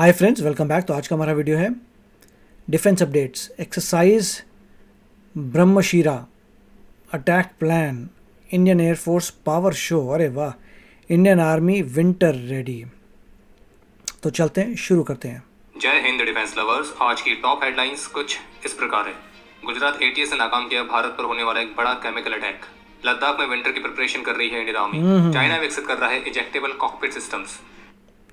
Hi friends, welcome back. तो आज का हमारा वीडियो है defence updates. Exercise Brahmashira attack plan, Indian air force power show. अरे वाह, इंडियन आर्मी विंटर रेडी। तो चलते हैं, शुरू करते हैं। जय हिंद डिफेंस लवर्स। आज की टॉप हेडलाइंस कुछ इस प्रकार है। गुजरात एटीएस ने नाकाम किया भारत पर होने वाला एक बड़ा केमिकल अटैक। लद्दाख में विंटर की प्रिपरेशन कर रही है इंडियन आर्मी। चाइना विकसित कर रहा है इजेक्टेबल कॉकपिट सिस्टम्स।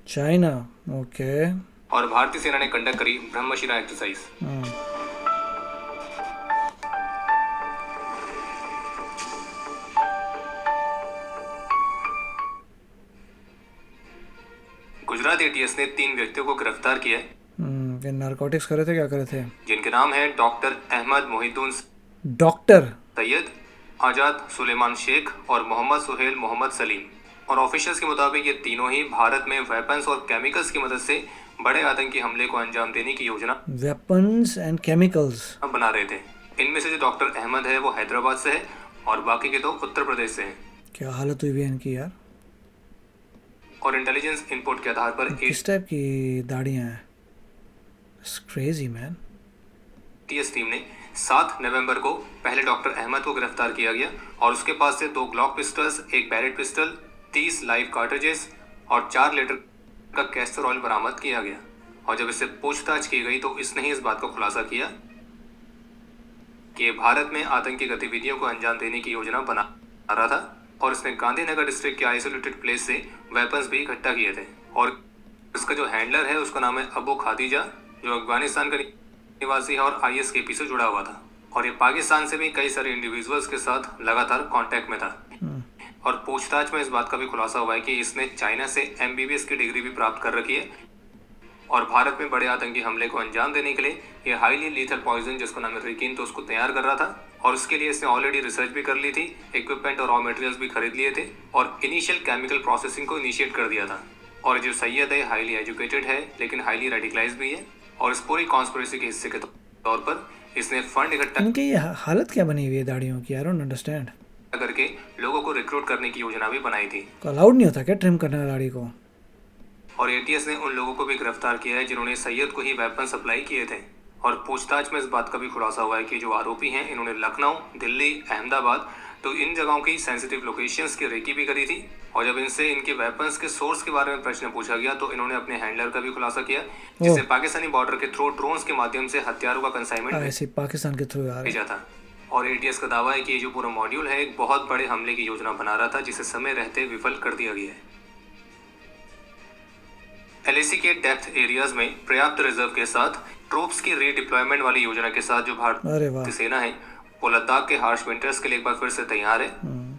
China, okay. और भारतीय सेना ने कंडक्ट करी ब्रह्मशिरा एक्सरसाइज। गुजरात एटीएस ने 3 व्यक्तियों को गिरफ्तार किया है ये नारकोटिक्स करे थे, क्या करे थे? जिनके नाम है डॉक्टर अहमद मोहिद्दीन डॉक्टर सैयद, आजाद सुलेमान शेख और मोहम्मद सुहेल मोहम्मद सलीम। और ऑफिशियल्स के मुताबिक ये तीनों ही भारत में वेपन्स और केमिकल्स की मदद से बड़े आतंकी हमले को अंजाम देने की योजना वेपन्स एंड केमिकल्स बना रहे थे। इनमें से जो डॉक्टर अहमद है वो हैदराबाद से है और बाकी के 2 उत्तर प्रदेश से हैं। क्या हालत हुई है इनकी यार। और इंटेलिजेंस इनपुट के आधार पर किस टाइप की दाढ़ियां हैं? Crazy man. एटीएस टीम ने 7 नवंबर को पहले डॉक्टर अहमद को गिरफ्तार किया गया और उसके पास से 2 Glock pistols, 1 Barrett pistol, 30 live cartridges और 4 लीटर का कैस्टर ऑयल बरामद किया गया। और जब इससे पूछताछ की गई तो इसने ही इस बात को खुलासा किया कि भारत में आतंकी गतिविधियों को अंजाम देने की योजना बना रहा था और इसने गांधीनगर डिस्ट्रिक्ट के आइसोलेटेड प्लेस से वेपन्स भी इकट्ठा किए थे। और इसका जो हैंडलर है उसका नाम है अबू खादीजा, जो अफगानिस्तान का निवासी है और आईएसकेपी से जुड़ा हुआ था। और ये पाकिस्तान से भी कई सारे इंडिविजुअल्स के साथ लगातार कांटेक्ट में था। और पूछताछ में इस बात का भी खुलासा हुआ है कि इसने चाइना से एमबीबीएस की डिग्री भी प्राप्त कर रखी है और भारत में बड़े आतंकी हमले को अंजाम देने के लिए ये हाईली लीथल पॉइजन, जिसको नाम है रिकिन, तो उसको तैयार कर रहा था। और उसके लिए इसने ऑलरेडी रिसर्च भी कर ली थी, इक्विपमेंट और रॉ मटेरियल्स भी खरीद लिए थे और इनिशियल केमिकल प्रोसेसिंग को इनिशिएट कर दिया था। और जो सैयद है हाईली एजुकेटेड है लेकिन हाईली रेडिकलाइज भी है और इस पूरी कॉन्स्पिरेसी के हिस्से के तौर पर इसने फंड इकट्ठा इनकी ये हालत क्या बनी हुई है दाढ़ियों की? I don't understand. करके लोगों को रिक्रूट करने की योजना भी बनाई थी। अलाउड नहीं होता क्या ट्रिम करना दाढ़ी को? और एटीएस ने उन लोगों को भी गिरफ्तार किया है जिन्होंने सैयद को ही वेपन सप्लाई किए थे। और पूछताछ में इस बात का भी खुलासा हुआ है कि जो आरोपी हैं इन्होंने लखनऊ, दिल्ली, अहमदाबाद, तो इन जगहों की सेंसिटिव लोकेशंस की रेकी भी करी थी। और जब इनसे इनके वेपन्स के सोर्स के बारे में प्रश्न पूछा गया तो इन्होंने अपने हैंडलर का भी खुलासा किया, जिसे पाकिस्तानी बॉर्डर के थ्रू ड्रोन्स के माध्यम से हथियारों का कंसाइनमेंट पाकिस्तान के थ्रू भेजा था। और एटीएस का दावा है कि ये जो पूरा मॉड्यूल है एक बहुत बड़े हमले की योजना बना रहा था, जिसे समय रहते विफल कर दिया गया है। एलएसी के डेप्थ एरियाज में पर्याप्त रिजर्व के साथ ट्रूप्स की रीडिप्लॉयमेंट वाली योजना के साथ जो भारतीय सेना है वो लद्दाख के हार्श विंटर्स के लिए एक बार फिर से तैयार है।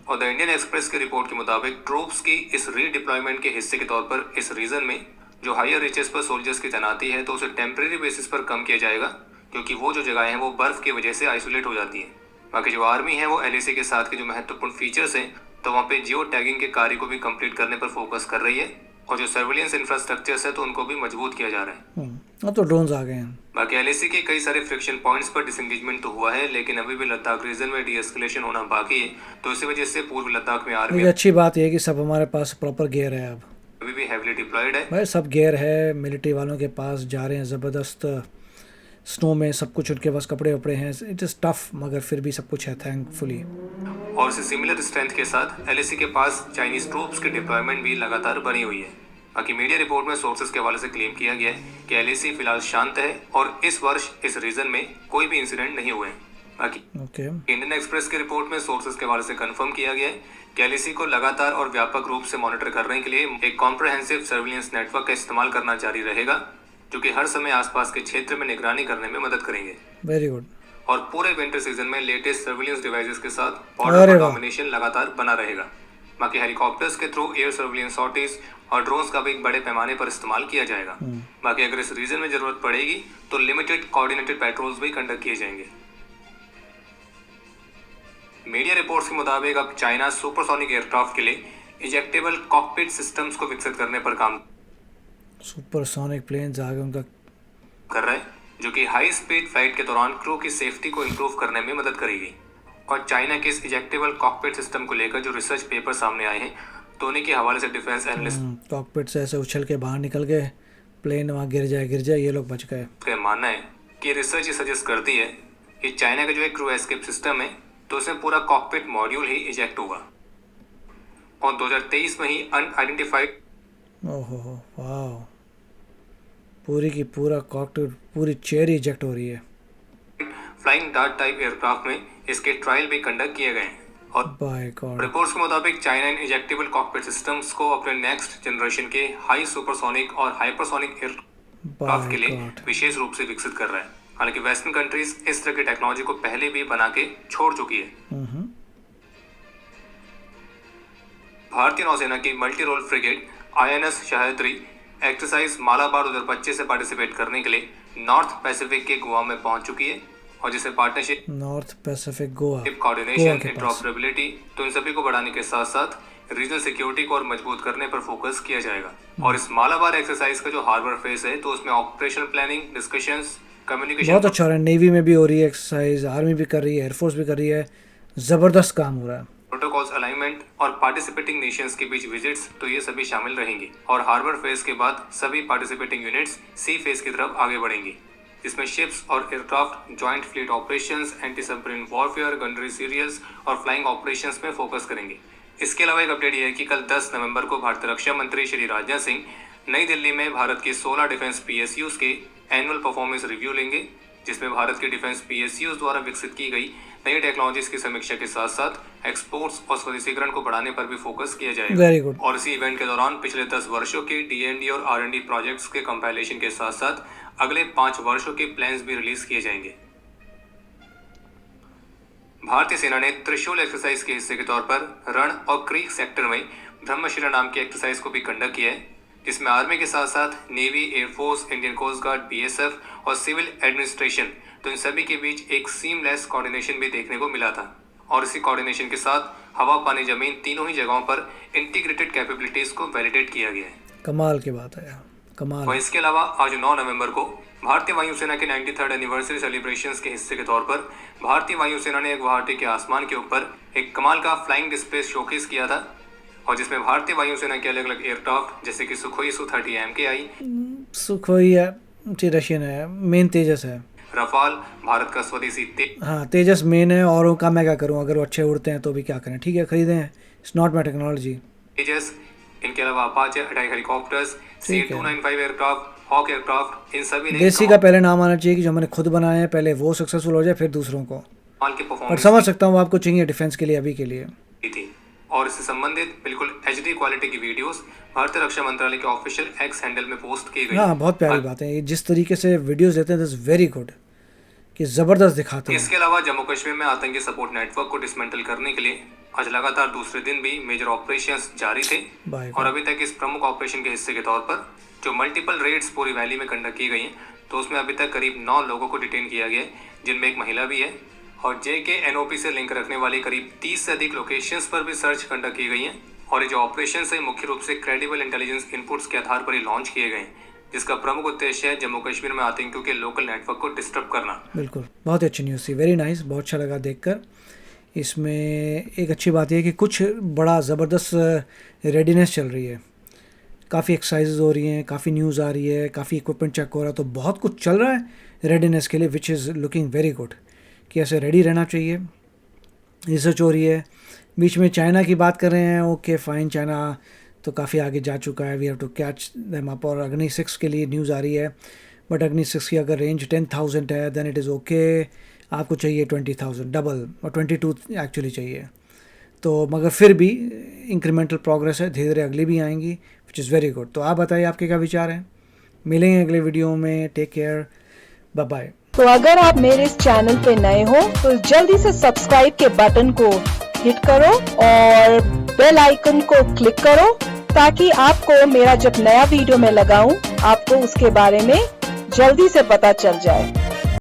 और द इंडियन एक्सप्रेस की रिपोर्ट के मुताबिक ट्रूप्स की इस रीडिप्लॉयमेंट के हिस्से के तौर पर इस रीजन में जो हायर रीचेस पर सोल्जर्स की तैनाती है तो उसे टेम्परेरी बेसिस पर कम किया जाएगा, क्योंकि वो जो जगह है वो बर्फ की वजह से आइसोलेट हो जाती है। बाकी जो आर्मी है वो एलएसी के साथ के जो महत्वपूर्ण फीचर्स हैं तो वहाँ पे जियो टैगिंग के कार्य को भी कंप्लीट करने पर फोकस कर रही है और जो सर्विलेंस इंफ्रास्ट्रक्चर्स है तो उनको भी मजबूत किया जा रहा है। अब तो ड्रोन्स आ गए हैं। बाकी एलएसी के कई सारे फ्रिक्शन पॉइंट्स पर डिसएंगेजमेंट तो हुआ है, लेकिन अभी भी लद्दाख रीजन में डीएस्केलेशन होना बाकी है। तो इसी वजह से पूर्व लद्दाख में आर्मी अच्छी बात है कि सब हमारे पास प्रॉपर गियर है। अब अभी भी हेवीली डिप्लॉयड है भाई, सब गियर है मिलिट्री वालों के पास, जा रहे हैं ज़बरदस्त स्नो में, सब कुछ उनके पास, कपड़े वपड़े हैं। इट इज़ टफ मगर फिर भी सब कुछ है, थैंकफुली। और इसी सिमिलर स्ट्रेंथ के साथ एलएसी के पास चाइनीज ट्रूप्स की डिप्लॉयमेंट भी लगातार बनी हुई है। बाकी मीडिया रिपोर्ट में सोर्सेज के हवाले से क्लेम किया गया है कि एलएसी फिलहाल शांत है और इस वर्ष इस रीजन में कोई भी इंसिडेंट नहीं हुए। बाकी इंडियन एक्सप्रेस की रिपोर्ट में सोर्सेज के हवाले से कंफर्म किया गया है कि एलएसी को लगातार और व्यापक रूप से मॉनिटर करने के लिए एक कॉम्प्रहेंसिव सर्विलेंस नेटवर्क का इस्तेमाल करना जारी रहेगा, जो कि हर समय आसपास के क्षेत्र में निगरानी करने में मदद करेंगे। Very good. और पूरे विंटर सीजन में लेटेस्ट सर्विलेंस डिवाइसेस के साथ बॉर्डर डोमिनेशन लगातार बना रहेगा। बाकी हेलीकॉप्टर्स के थ्रू एयर सर्विलेंस सॉर्टीज और ड्रोन्स का भी एक बड़े पैमाने पर इस्तेमाल किया जाएगा। बाकी अगर इस रीजन में जरूरत पड़ेगी तो लिमिटेड कोऑर्डिनेटेड पेट्रोल्स भी कंडक्ट किए जाएंगे। मीडिया रिपोर्ट्स के मुताबिक अब चाइना सुपरसोनिक एयरक्राफ्ट के लिए इजेक्टेबल कॉकपिट सिस्टम्स को विकसित करने पर काम सुपरसोनिक प्लेन्स आगे उनका कर रहा है, जो कि हाई स्पीड फ्लाइट के दौरान क्रू की सेफ्टी को इंप्रूव करने में मदद करेगी। और चाइना के इस इजेक्टेबल कॉकपिट सिस्टम को लेकर जो रिसर्च पेपर सामने आए हैं तो उन्हीं के हवाले से डिफेंस एनालिस्ट कॉकपिट से ऐसे उछल के बाहर निकल के प्लेन वहाँ गिर जाए ये लोग बच गए। उसका मानना है कि रिसर्च ये सजेस्ट करती है कि चाइना का जो एक क्रू एस्केप सिस्टम है तो उसमें पूरा कॉकपिट मॉड्यूल ही इजेक्ट होगा और 2023 में ही अनआइडेंटिफाइड ओहो वाह, पूरी की पूरा कॉकपिट पूरी चेयर इजेक्ट हो रही है। फ्लाइंग डार्ट टाइप एयरक्राफ्ट में इसके ट्रायल भी कंडक्ट किए गए हैं और बाय गॉड। रिपोर्ट्स के मुताबिक चाइना इन इजेक्टेबल कॉकपिट सिस्टम्स को अपने नेक्स्ट जनरेशन के हाई सुपरसोनिक और हाइपरसोनिक एयरक्राफ्ट के लिए विशेष रूप से विकसित कर रहा है। हालांकि वेस्टर्न कंट्रीज इस तरह की टेक्नोलॉजी को पहले भी बना के छोड़ चुकी है। भारतीय नौसेना की multi role frigate INS Sahyadri exercise Malabar 2025 से पार्टिसिपेट करने के लिए नॉर्थ पैसिफिक के गोवा में पहुंच चुकी है और जिसे partnership north Pacific Goa coordination interoperability तो इन सभी को बढ़ाने के साथ साथ रीजनल सिक्योरिटी को और मजबूत करने पर फोकस किया जाएगा। और इस मालाबार एक्सरसाइज का जो हार्बर फेज है तो उसमें ऑपरेशनल प्लानिंग, डिस्कशंस, कम्युनिकेशन बहुत अच्छा हो रहा है। नेवी में भी हो रही है एक्सरसाइज, आर्मी भी कर रही है, एयरफोर्स भी कर रही है, जबरदस्त काम हो रहा है। प्रोटोकॉल्स अलाइनमेंट और पार्टिसिपेटिंग नेशंस के बीच विजिट्स तो ये सभी शामिल रहेंगी और हार्बर फेज के बाद सभी पार्टिसिपेटिंग यूनिट्स सी फेज की तरफ आगे बढ़ेंगी जिसमें शिप्स और aircraft, joint fleet operations, anti submarine warfare, gunnery serials और फ्लाइंग ऑपरेशंस में फोकस करेंगे। इसके अलावा एक अपडेट ये है कि कल 10 नवंबर को भारतीय रक्षा मंत्री श्री राजनाथ सिंह नई दिल्ली में भारत के 16 डिफेंस PSUs के एनुअल परफॉर्मेंस रिव्यू लेंगे जिसमें भारत के डिफेंस PSUs द्वारा विकसित की गई नई टेक्नोलॉजीज की समीक्षा के साथ साथ एक्सपोर्ट्स और स्वदेशीकरण को बढ़ाने पर भी फोकस किया जाएगा। Very good. और इसी इवेंट के दौरान पिछले 10 वर्षों के D&D और R&D प्रोजेक्ट्स के कंपाइलेशन के साथ साथ अगले 5 वर्षों के प्लान्स भी रिलीज किए जाएंगे। भारतीय सेना ने त्रिशूल एक्सरसाइज के हिस्से के तौर पर रण और क्रीक सेक्टर में ब्रह्मशिरा नाम की एक्सरसाइज को भी कंडक्ट किया है जिसमें आर्मी के साथ साथ navy, air force, Indian coast guard, BSF और सिविल एडमिनिस्ट्रेशन तो इन सभी के बीच एक सीमलेस कोऑर्डिनेशन भी देखने को मिला था और इसी कोऑर्डिनेशन के साथ हवा, पानी, जमीन तीनों ही जगहों पर इंटीग्रेटेड कैपेबिलिटीज को वैलिडेट किया गया है। कमाल की बात है यार, कमाल। और इसके अलावा आज 9 नवंबर को भारतीय वायुसेना के 93rd एनिवर्सरी सेलिब्रेशंस के हिस्से के तौर पर भारतीय वायुसेना ने गुवाहाटी के आसमान के ऊपर एक कमाल का फ्लाइंग डिस्प्ले शोकेस किया था और जिसमें भारतीय वायुसेना के अलग अलग एयरक्राफ्ट जैसे कि Sukhoi Su-30 MKI, Sukhoi Russian है, मेन तेजस है, रफाल भारत का स्वदेशी हाँ तेजस मेन है और का मैं क्या करूँ, अगर वो अच्छे उड़ते हैं तो भी क्या करें, ठीक है खरीदें, it's not my technology. Tejas, इनके अलावा Apache attack helicopters, C-295 aircraft, Hawk aircraft, इन सभी ने देसी का पहले नाम आना चाहिए कि जो मैंने खुद बनाए हैं पहले वो सक्सेसफुल हो जाए फिर दूसरों को। पर समझ सकता हूँ आपको चाहिए डिफेंस के लिए अभी के लिए थी और इससे संबंधित बिल्कुल HD क्वालिटी की वीडियोस भारतीय रक्षा मंत्रालय के ऑफिशियल X हैंडल में पोस्ट की गई। हाँ बहुत प्यारी बात है, ये जिस तरीके से वीडियोस देते हैं दैट्स वेरी गुड कि जबरदस्त दिखाते हैं। इसके अलावा जम्मू कश्मीर में आतंकी सपोर्ट नेटवर्क को डिसमेंटल करने के लिए आज लगातार दूसरे दिन भी मेजर ऑपरेशंस जारी थे और अभी तक इस प्रमुख ऑपरेशन के हिस्से के तौर पर जो मल्टीपल रेड्स पूरी वैली में कंडक्ट की गई हैं तो उसमें अभी तक करीब 9 लोगों को डिटेन किया गया है जिनमें एक महिला भी है और JKNOP से लिंक रखने वाली करीब 30 से अधिक लोकेशंस पर भी सर्च कंडक्ट की गई हैं और ये जो ऑपरेशन है मुख्य रूप से क्रेडिबल इंटेलिजेंस इनपुट्स के आधार पर ही लॉन्च किए गए हैं जिसका प्रमुख उद्देश्य है जम्मू कश्मीर में आतंकियों के लोकल नेटवर्क को डिस्टर्ब करना। बिल्कुल, बहुत ही अच्छी न्यूज़ थी, वेरी नाइस, बहुत अच्छा लगा देखकर। इसमें एक अच्छी बात यह है कि कुछ बड़ा ज़बरदस्त रेडीनेस चल रही है, काफ़ी एक्सरसाइजेज हो रही हैं, काफ़ी न्यूज़ आ रही है, काफ़ी इक्विपमेंट चेक हो रहा है, तो बहुत कुछ चल रहा है रेडीनेस के लिए which is looking very good कि ऐसे रेडी रहना चाहिए। रिसर्च हो रही है, बीच में चाइना की बात कर रहे हैं, ओके फाइन, चाइना तो काफ़ी आगे जा चुका है, we have to catch them up. और अग्नि 6 के लिए न्यूज़ आ रही है बट अग्नि 6 की अगर रेंज 10,000 है देन इट इज़ ओके, आपको चाहिए 20,000 डबल और 22 एक्चुअली चाहिए, तो मगर फिर भी इंक्रीमेंटल प्रोग्रेस है, धीरे धीरे अगली भी आएंगी विच इज़ वेरी गुड। तो आप बताइए आपके क्या विचार हैं, मिलेंगे अगले वीडियो में, टेक केयर, बाय बाय। तो अगर आप मेरे इस चैनल पे नए हो तो जल्दी से सब्सक्राइब के बटन को हिट करो और बेल आइकन को क्लिक करो ताकि आपको मेरा जब नया वीडियो मैं लगाऊं आपको उसके बारे में जल्दी से पता चल जाए।